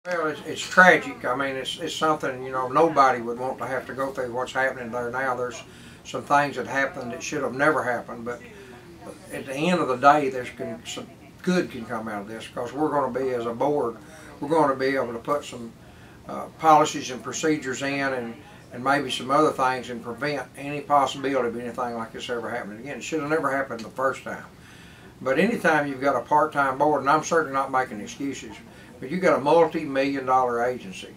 Well, it's tragic. I mean, it's something, you know, nobody would want to have to go through what's happening there now. There's some things that happened that should have never happened, but at the end of the day, some good can come out of this, because we're going to be, as a board, we're going to be able to put some policies and procedures in, and maybe some other things, and prevent any possibility of anything like this ever happening again. It should have never happened the first time. But anytime you've got a part-time board, and I'm certainly not making excuses, but you've got a multi-million-dollar agency,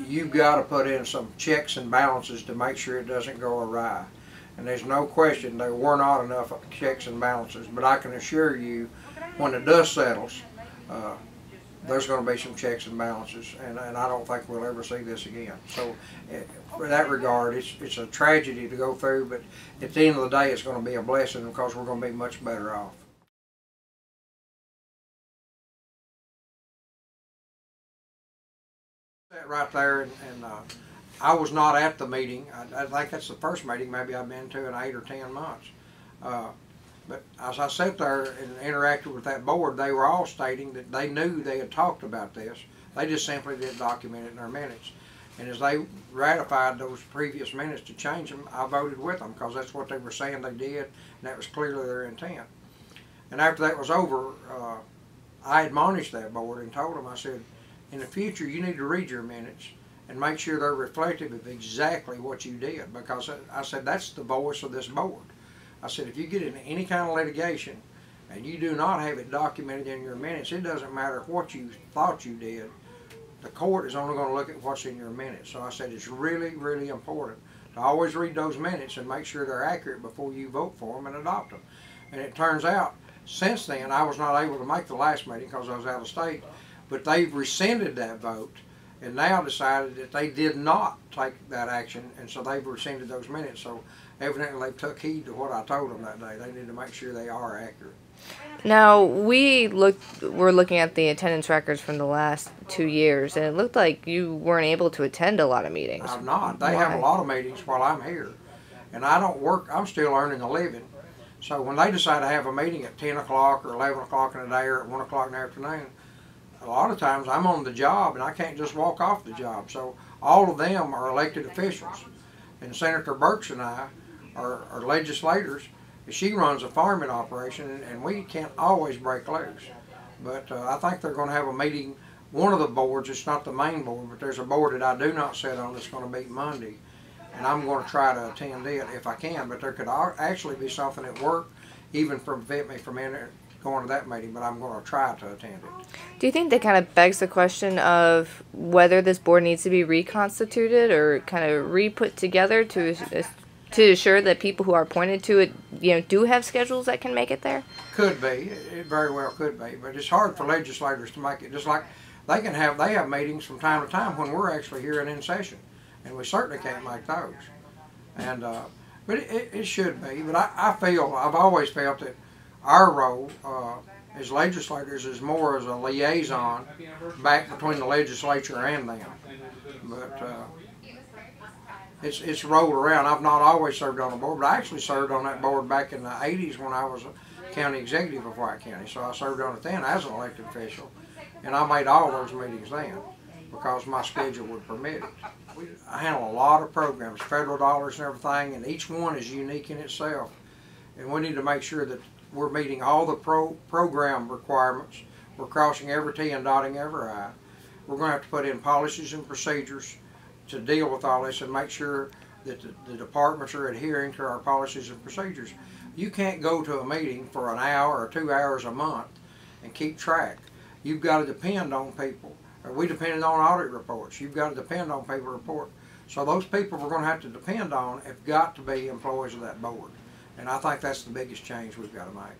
you've got to put in some checks and balances to make sure it doesn't go awry. And there's no question there were not enough checks and balances, but I can assure you, when the dust settles, there's going to be some checks and balances, and I don't think we'll ever see this again. So in that regard, it's a tragedy to go through, but at the end of the day, it's going to be a blessing, because we're going to be much better off. Right there, and I was not at the meeting. I think that's the first meeting maybe I've been to in 8 or 10 months. But as I sat there and interacted with that board, they were all stating that they knew they had talked about this. They just simply didn't document it in their minutes. And as they ratified those previous minutes to change them, I voted with them, because that's what they were saying they did, and that was clearly their intent. And after that was over, I admonished that board and told them, I said, in the future, you need to read your minutes and make sure they're reflective of exactly what you did, because I said that's the voice of this board. I said, if you get in any kind of litigation and you do not have it documented in your minutes, it doesn't matter what you thought you did. The court is only going to look at what's in your minutes. So I said it's really, really important to always read those minutes and make sure they're accurate before you vote for them and adopt them. And it turns out, since then, I was not able to make the last meeting because I was out of state, but they've rescinded that vote and now decided that they did not take that action, and so they've rescinded those minutes. So evidently they took heed to what I told them that day. They need to make sure they are accurate. Now, we're looking at the attendance records from the last 2 years, and it looked like you weren't able to attend a lot of meetings. I'm not. They have a lot of meetings while I'm here, and I don't work. I'm still earning a living. So when they decide to have a meeting at 10 o'clock or 11 o'clock in the day or at 1 o'clock in the afternoon, a lot of times I'm on the job and I can't just walk off the job. So all of them are elected officials. And Senator Burks and I are legislators. She runs a farming operation, and we can't always break loose. But I think they're going to have a meeting. One of the boards, it's not the main board, but there's a board that I do not sit on that's going to meet Monday. And I'm going to try to attend it if I can. But there could actually be something at work, even prevent me from going to that meeting, but I'm going to try to attend it. Do you think that kind of begs the question of whether this board needs to be reconstituted or kind of re-put together to assure that people who are appointed to it, you know, do have schedules that can make it there? Could be. It very well could be. But it's hard for legislators to make it. Just like they have meetings from time to time when we're actually here and in session, and we certainly can't make those. And but it should be. But I've always felt that our role as legislators is more as a liaison back between the legislature and them. But it's rolled around. I've not always served on the board, but I actually served on that board back in the 80s when I was a county executive of White County. So I served on it then as an elected official, and I made all those meetings then because my schedule would permit it. I handle a lot of programs, federal dollars and everything, and each one is unique in itself. And we need to make sure that we're meeting all the program requirements. We're crossing every T and dotting every I. We're going to have to put in policies and procedures to deal with all this and make sure that the departments are adhering to our policies and procedures. You can't go to a meeting for an hour or 2 hours a month and keep track. You've got to depend on people. We depend on audit reports. You've got to depend on people to report. So those people we're going to have to depend on have got to be employees of that board. And I think that's the biggest change we've got to make.